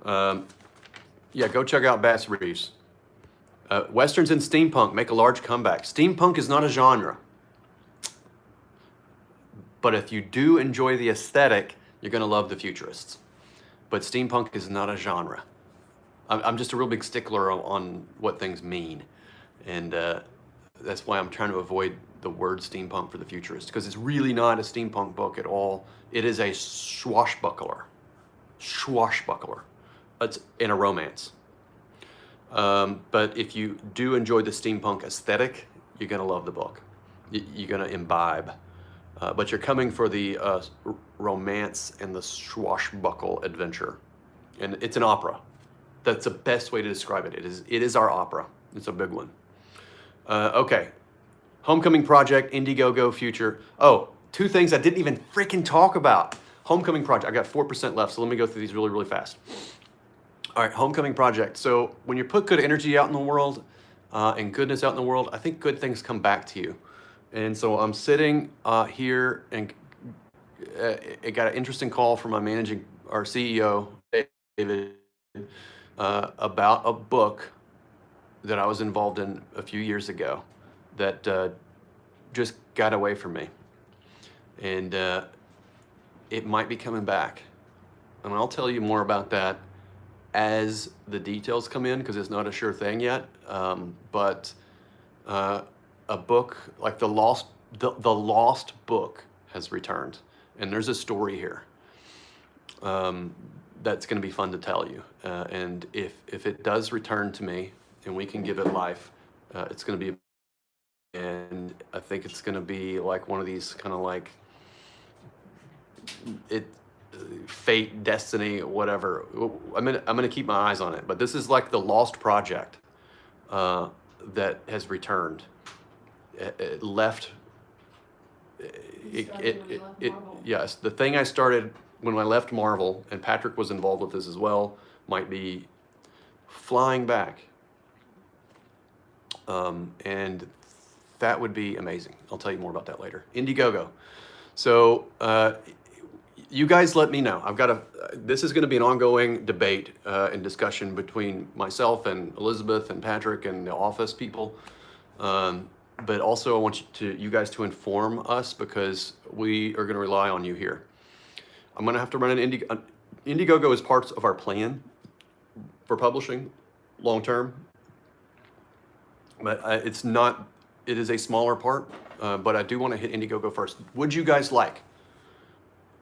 Yeah, go check out Bass Reeves. Westerns and steampunk make a large comeback. Steampunk is not a genre. But if you do enjoy the aesthetic, you're gonna love the futurists. But steampunk is not a genre. I'm just a real big stickler on what things mean. And that's why I'm trying to avoid the word steampunk for the futurist, because it's really not a steampunk book at all. It is a swashbuckler. It's in a romance. But if you do enjoy the steampunk aesthetic, you're gonna love the book. You're gonna imbibe. But you're coming for the romance and the swashbuckle adventure. And it's an opera. That's the best way to describe it. It is our opera. It's a big one. Okay. Homecoming Project, Indiegogo, Future. Oh, 2 things I didn't even freaking talk about. Homecoming Project. I got 4% left, so let me go through these really fast. All right, Homecoming Project. So when you put good energy out in the world and goodness out in the world, I think good things come back to you. And so I'm sitting here, and it got an interesting call from our CEO, David, about a book that I was involved in a few years ago that just got away from me. And it might be coming back. And I'll tell you more about that as the details come in, because it's not a sure thing yet. But a book like the lost book has returned, and there's a story here that's going to be fun to tell you. And if it does return to me and we can give it life, it's going to be and I think it's going to be like one of these kind of like fate, destiny, whatever. I'm gonna keep my eyes on it, but this is like the lost project that has returned. It left. Yes, the thing I started when I left Marvel, and Patrick was involved with this as well, might be flying back, and that would be amazing. I'll tell you more about that later. Indiegogo. So you guys let me know. This is going to be an ongoing debate and discussion between myself and Elizabeth and Patrick and the office people. But also I want you guys to inform us, because we are going to rely on you here. I'm going to have to run an Indiegogo as parts of our plan for publishing long term. But it is a smaller part, but I do want to hit Indiegogo first. Would you guys like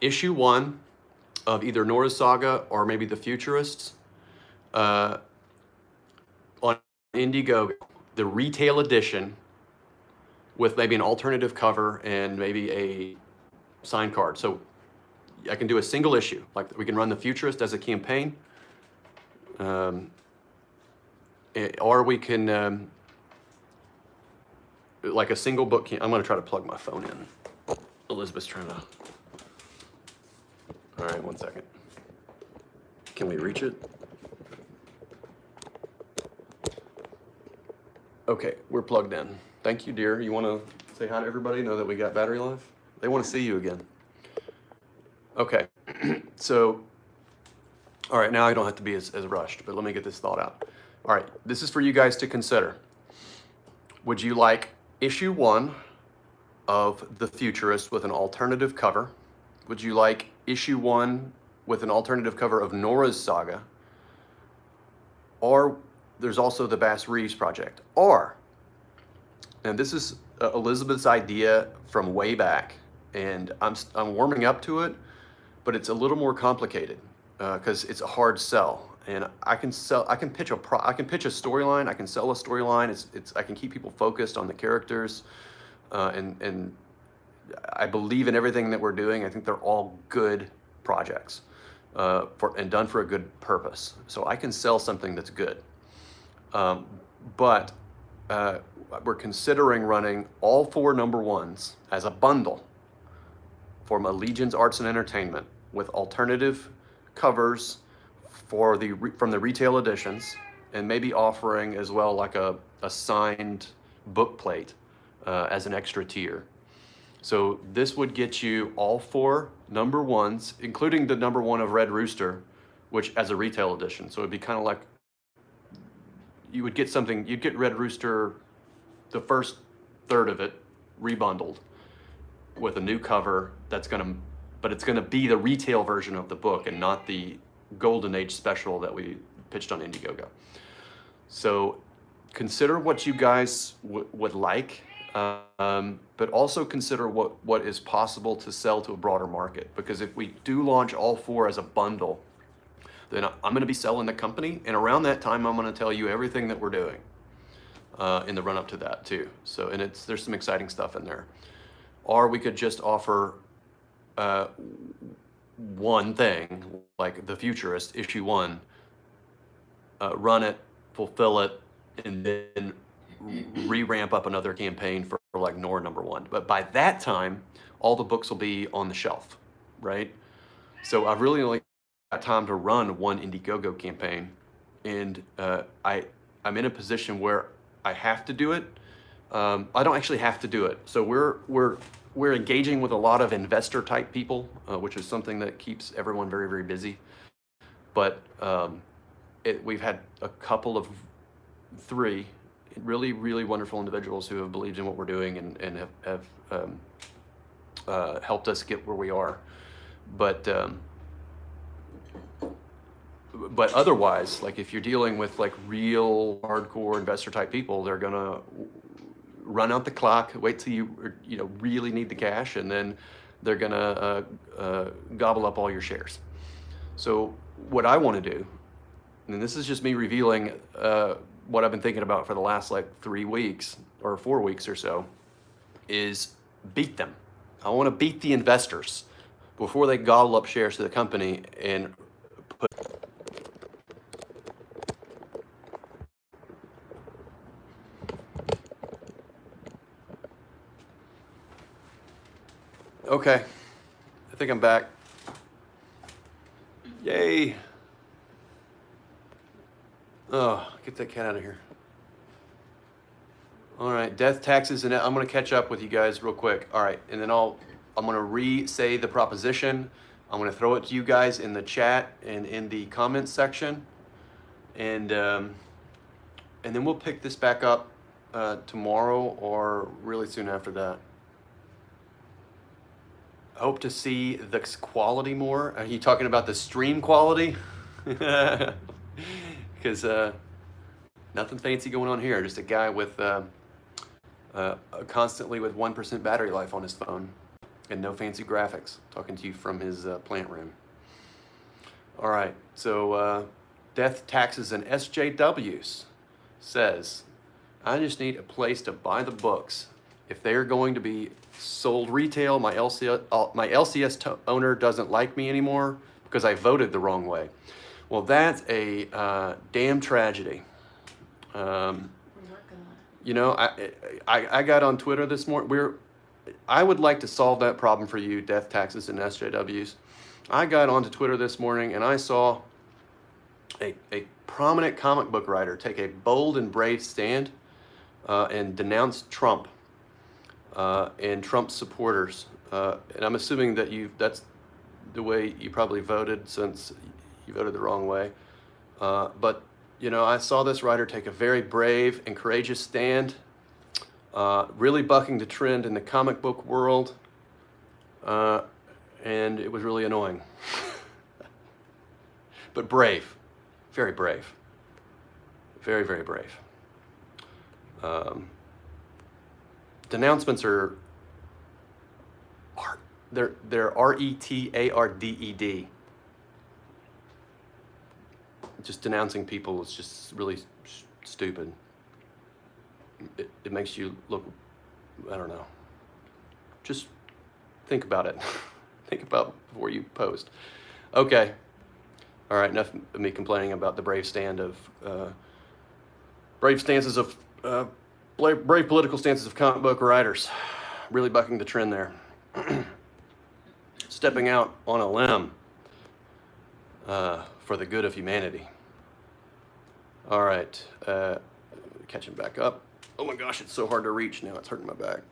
issue 1 of either Nora's Saga or maybe The Futurists on Indiegogo, the retail edition, with maybe an alternative cover and maybe a signed card? So I can do a single issue, like we can run The Futurist as a campaign, or we can like a single book. I'm going to try to plug my phone in. Elizabeth's trying to. All right, 1 second. Can we reach it? Okay, we're plugged in. Thank you, dear. You want to say hi to everybody? Know that we got battery life? They want to see you again. Okay, so, all right, now I don't have to be as rushed, but let me get this thought out. All right, this is for you guys to consider. Would you like issue 1 of The Futurist with an alternative cover? Would you like issue 1 with an alternative cover of Nora's Saga? Or there's also the Bass Reeves project. Or, and this is Elizabeth's idea from way back, and I'm warming up to it, but it's a little more complicated because it's a hard sell. And I can pitch a storyline. I can sell a storyline. I can keep people focused on the characters, and I believe in everything that we're doing. I think they're all good projects and done for a good purpose. So I can sell something that's good. But we're considering running all 4 number 1s as a bundle from Legion's Arts and Entertainment with alternative covers from the retail editions, and maybe offering as well like a signed book plate as an extra tier. So this would get you all 4 number 1s, including the number 1 of Red Rooster, which as a retail edition. So it'd be kind of like you'd get Red Rooster, the first third of it, rebundled with a new cover but it's gonna be the retail version of the book and not the Golden Age special that we pitched on Indiegogo. So consider what you guys would like. But also consider what is possible to sell to a broader market. Because if we do launch all 4 as a bundle, then I'm going to be selling the company, and around that time, I'm going to tell you everything that we're doing in the run up to that too. So, and there's some exciting stuff in there. Or we could just offer one thing, like The Futurist, issue 1, run it, fulfill it, and then re-ramp up another campaign for like Nora number 1. But by that time, all the books will be on the shelf, right? So I've really only got time to run one Indiegogo campaign, and I'm in a position where I have to do it. I don't actually have to do it. So we're engaging with a lot of investor type people, which is something that keeps everyone very, very busy. But we've had a couple of 3 really, really wonderful individuals who have believed in what we're doing and have helped us get where we are. But otherwise, like if you're dealing with like real hardcore investor type people, they're gonna run out the clock, wait till you really need the cash, and then they're gonna gobble up all your shares. So what I want to do, and this is just me revealing what I've been thinking about for the last like 3 weeks or 4 weeks or so is beat them. I want to beat the investors before they gobble up shares to the company and put. Okay, I think I'm back. Yay. Oh, get that cat out of here. All right, death, taxes, and I'm gonna catch up with you guys real quick. All right, and then I'm gonna re-say the proposition. I'm gonna throw it to you guys in the chat and in the comments section. And then we'll pick this back up tomorrow or really soon after that. I hope to see the quality more. Are you talking about the stream quality? Because nothing fancy going on here. Just a guy with constantly with 1% battery life on his phone and no fancy graphics, talking to you from his plant room. All right, so Death, Taxes, and SJWs says, I just need a place to buy the books. If they are going to be sold retail, my LCS owner doesn't like me anymore because I voted the wrong way. Well, that's a damn tragedy. You know, I got on Twitter this morning. I would like to solve that problem for you, Death, Taxes, and SJWs. I got onto Twitter this morning and I saw a prominent comic book writer take a bold and brave stand and denounce Trump and Trump's supporters. And I'm assuming that that's the way you probably voted, since you voted the wrong way. But, you know, I saw this writer take a very brave and courageous stand, really bucking the trend in the comic book world. And it was really annoying. But brave. Very brave. Very, very brave. Denouncements are they're RETARDED. Just denouncing people is just really stupid. It makes you look, I don't know. Just think about it. Think about before you post. Okay. All right, enough of me complaining about the brave stances of brave political stances of comic book writers. Really bucking the trend there. Stepping out on a limb for the good of humanity. All right, catching back up. Oh my gosh, it's so hard to reach now. It's hurting my back.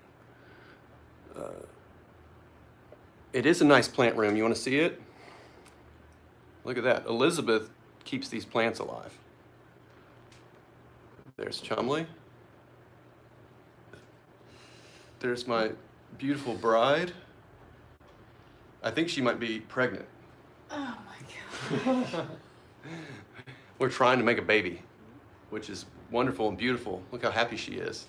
It is a nice plant room. You want to see it? Look at that. Elizabeth keeps these plants alive. There's Chumley. There's my beautiful bride. I think she might be pregnant. Oh my God. We're trying to make a baby, which is wonderful and beautiful. Look how happy she is.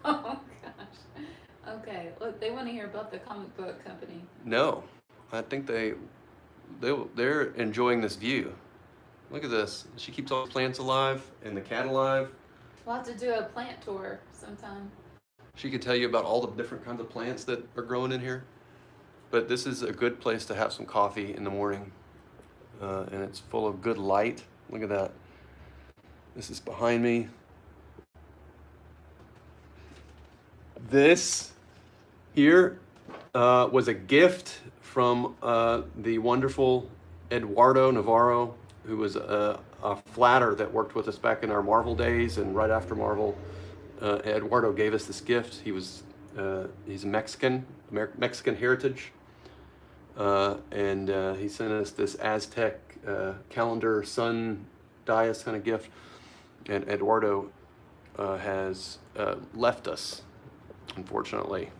Oh gosh. Okay, look, they want to hear about the comic book company. No, I think they're enjoying this view. Look at this. She keeps all the plants alive and the cat alive. We'll have to do a plant tour sometime. She could tell you about all the different kinds of plants that are growing in here. But this is a good place to have some coffee in the morning. And it's full of good light. Look at that. This is behind me. This here was a gift from the wonderful Eduardo Navarro, who was a flatter that worked with us back in our Marvel days and right after Marvel. Eduardo gave us this gift. He's Mexican heritage. And he sent us this Aztec calendar sun dais kind of gift. And Eduardo has left us, unfortunately,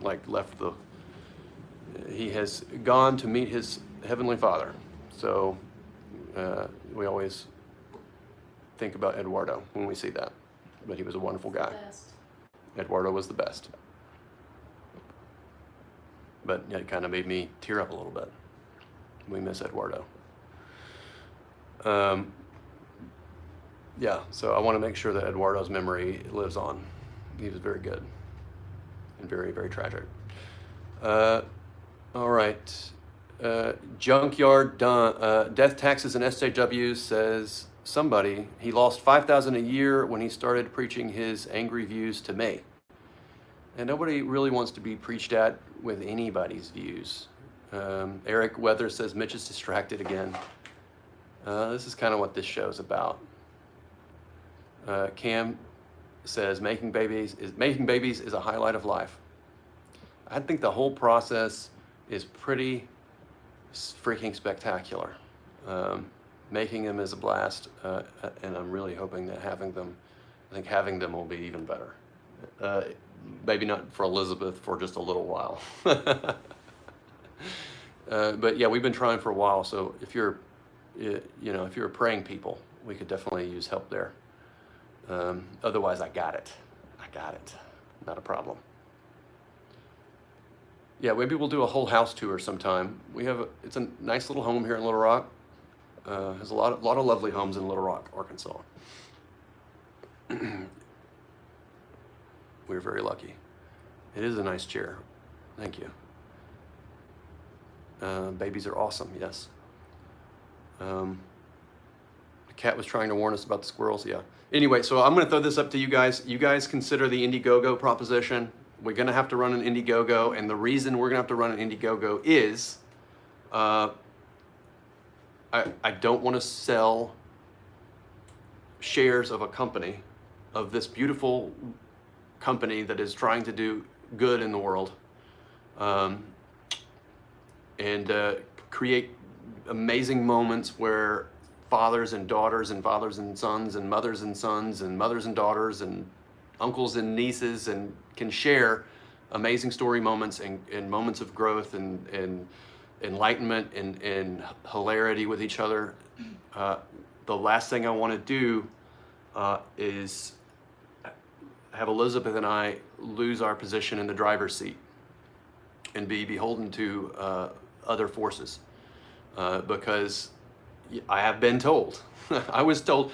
he has gone to meet his Heavenly Father. So we always think about Eduardo when we see that. But he was a wonderful guy. Best. Eduardo was the best. But yeah, it kind of made me tear up a little bit. We miss Eduardo. Yeah, so I want to make sure that Eduardo's memory lives on. He was very good and very, very tragic. All right. Junkyard Death Taxes and SJWs says somebody, he lost $5,000 a year when he started preaching his angry views to me. And nobody really wants to be preached at with anybody's views. Eric Weather says Mitch is distracted again. This is kind of what this show's about. Cam says making babies is a highlight of life. I think the whole process is pretty freaking spectacular. Making them is a blast, and I'm really hoping that having them will be even better. Maybe not for Elizabeth for just a little while. But yeah, we've been trying for a while. So if you're a praying people, we could definitely use help there. Otherwise, I got it. Not a problem. Yeah, maybe we'll do a whole house tour sometime. It's a nice little home here in Little Rock. There's a lot of lovely homes in Little Rock, Arkansas. We're very lucky. It is a nice chair. Thank you. Babies are awesome, yes. The cat was trying to warn us about the squirrels, yeah. Anyway, so I'm gonna throw this up to you guys. You guys consider the Indiegogo proposition. We're gonna have to run an Indiegogo, and the reason we're gonna have to run an Indiegogo is I don't wanna sell shares of a company, of this beautiful company that is trying to do good in the world, and create amazing moments where fathers and daughters and fathers and sons and mothers and sons and mothers and daughters and uncles and nieces and can share amazing story moments and moments of growth and enlightenment and hilarity with each other. The last thing I want to do is have Elizabeth and I lose our position in the driver's seat and be beholden to other forces, because I have been told, I was told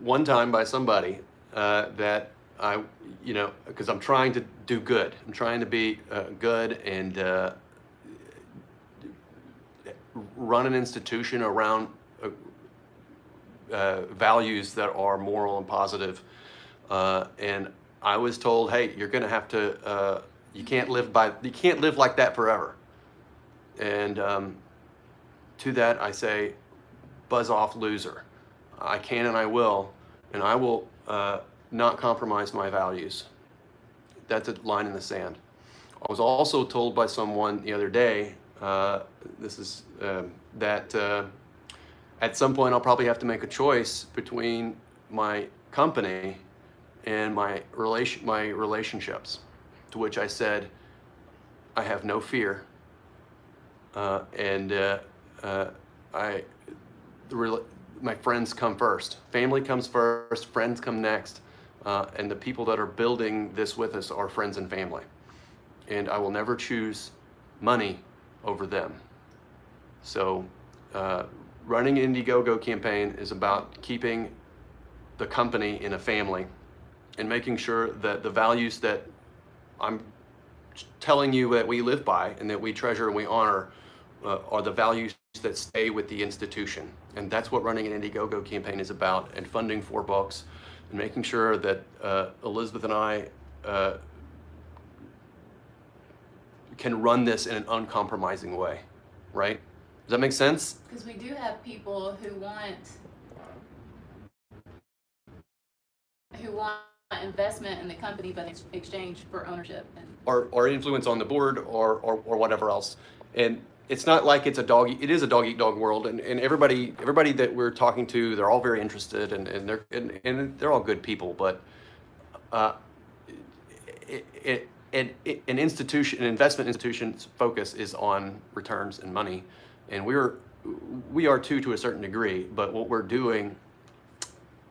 one time by somebody that because I'm trying to do good. I'm trying to be good and run an institution around values that are moral and positive. And I was told, hey, you're going to have to, you can't live like that forever. And to that I say, buzz off, loser. I can and I will not compromise my values. That's a line in the sand. I was also told by someone the other day, that at some point I'll probably have to make a choice between my company and my relationships, to which I said, I have no fear. My friends come first. Family comes first, friends come next, and the people that are building this with us are friends and family. And I will never choose money over them. So running an Indiegogo campaign is about keeping the company in a family and making sure that the values that I'm telling you that we live by and that we treasure and we honor are the values that stay with the institution. And that's what running an Indiegogo campaign is about, and funding 4 books and making sure that Elizabeth and I can run this in an uncompromising way, right? Does that make sense? Because we do have people who want investment in the company, but in exchange for ownership or influence on the board or whatever else. And it's not like it is a dog eat dog world, and everybody that we're talking to, they're all very interested and they're all good people, but an investment institution's focus is on returns and money, and we are too, to a certain degree, but what we're doing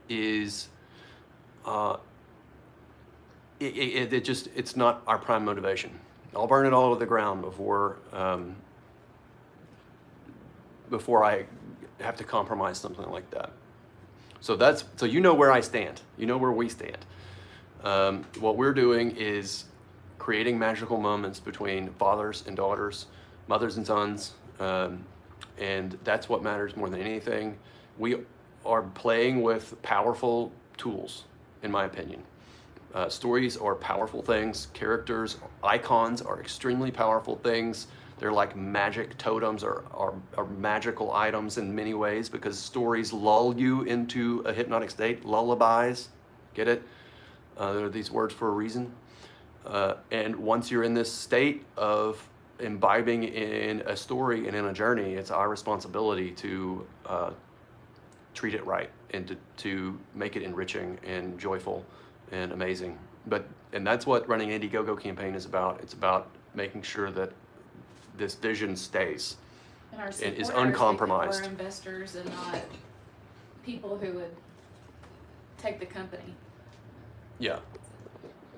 is it's not our prime motivation. I'll burn it all to the ground before I have to compromise something like that. So you know where I stand. You know where we stand. What we're doing is creating magical moments between fathers and daughters, mothers and sons, and that's what matters more than anything. We are playing with powerful tools, in my opinion. Stories are powerful things. Characters, icons are extremely powerful things. They're like magic totems or magical items in many ways because stories lull you into a hypnotic state. Lullabies, get it? There are these words for a reason. And once you're in this state of imbibing in a story and in a journey, it's our responsibility to treat it right and to make it enriching and joyful and amazing. And that's what running Indiegogo campaign is about. It's about making sure that this vision stays And our and supporters, is they think uncompromised. we're investors and not people who would take the company. Yeah.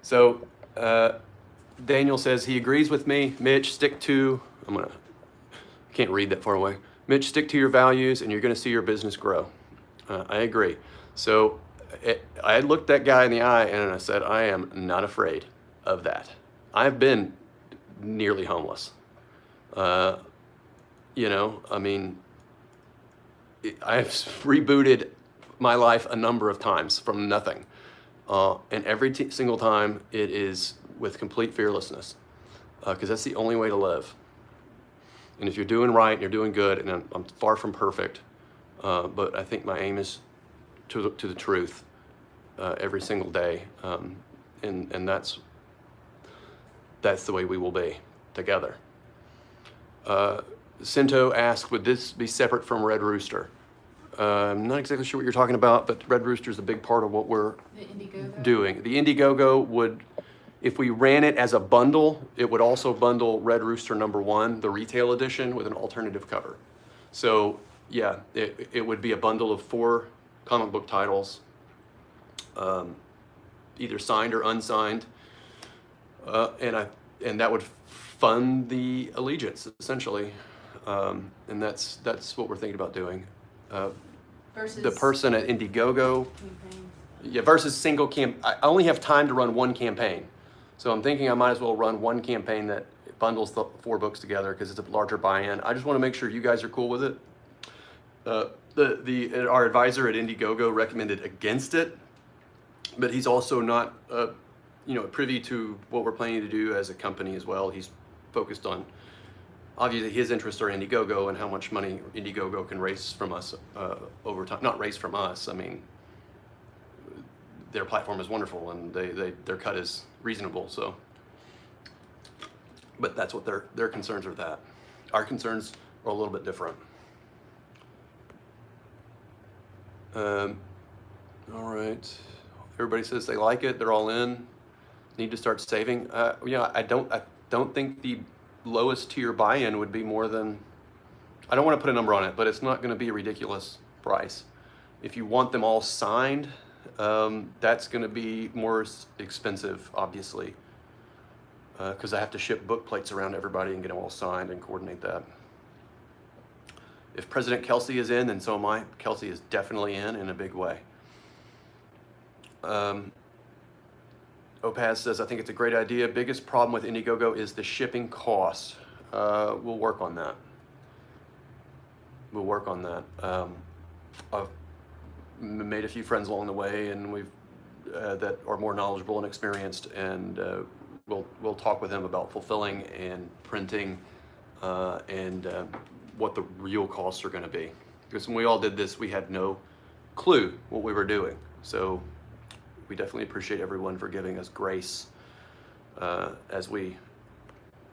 So Daniel says he agrees with me. Mitch, can't read that far away. Mitch, stick to your values and you're going to see your business grow. I agree. So I looked that guy in the eye and I said, I am not afraid of that. I've been nearly homeless. I've rebooted my life a number of times from nothing. And every single time it is with complete fearlessness, because that's the only way to live. And if you're doing right and you're doing good, and I'm far from perfect, but I think my aim is to the truth every single day, and that's the way we will be together. Cinto asked, would this be separate from Red Rooster? I'm not exactly sure what you're talking about, but Red Rooster is a big part of what we're doing. The Indiegogo would, if we ran it as a bundle, it would also bundle Red Rooster #1, the retail edition, with an alternative cover. So yeah, it would be a bundle of 4 comic book titles, either signed or unsigned, and that would fund the allegiance essentially, and that's what we're thinking about doing. Versus The person at Indiegogo, campaign. versus single I only have time to run one campaign, so I'm thinking I might as well run one campaign that bundles the 4 books together because it's a larger buy-in. I just want to make sure you guys are cool with it. Our advisor at Indiegogo recommended against it, but he's also not privy to what we're planning to do as a company as well. He's focused on, obviously, his interests are Indiegogo and how much money Indiegogo can raise from us over time. Not raise from us, I mean, their platform is wonderful and their cut is reasonable, so. But that's what their concerns are with that. Our concerns are a little bit different. All right, everybody says they like it, they're all in. Need to start saving. I don't think the lowest tier buy-in would be more than, I don't want to put a number on it, but it's not going to be a ridiculous price. If you want them all signed, that's going to be more expensive, obviously, because I have to ship book plates around everybody and get them all signed and coordinate that. If President Kelsey is in, then so am I. Kelsey is definitely in a big way. Opaz says, I think it's a great idea. Biggest problem with Indiegogo is the shipping costs. We'll work on that. I've made a few friends along the way, and we've that are more knowledgeable and experienced, and we'll talk with them about fulfilling and printing and what the real costs are going to be. Because when we all did this, we had no clue what we were doing. So we definitely appreciate everyone for giving us grace as we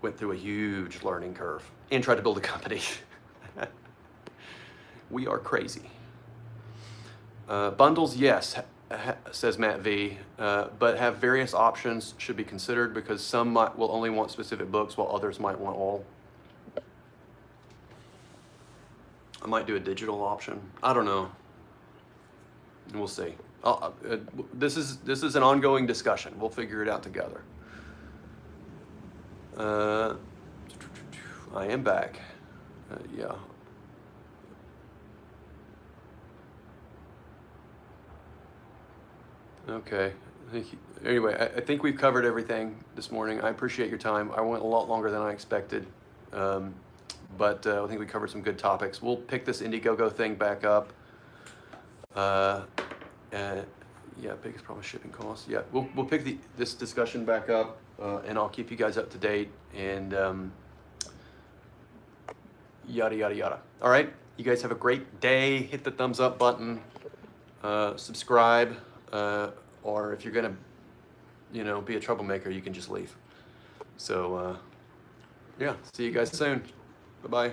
went through a huge learning curve and tried to build a company. We are crazy. Bundles, yes, says Matt V, but have various options should be considered because some will only want specific books while others might want all. I might do a digital option. I don't know. We'll see. This is an ongoing discussion. We'll figure it out together. I am back. Yeah. Okay. Anyway, I think we've covered everything this morning. I appreciate your time. I went a lot longer than I expected, but I think we covered some good topics. We'll pick this Indiegogo thing back up. Yeah, biggest problem is shipping costs. Yeah, we'll pick this discussion back up, and I'll keep you guys up to date, and yada yada yada. All right, you guys have a great day. Hit the thumbs up button, subscribe, or if you're gonna, be a troublemaker, you can just leave. So yeah, see you guys soon. Bye bye.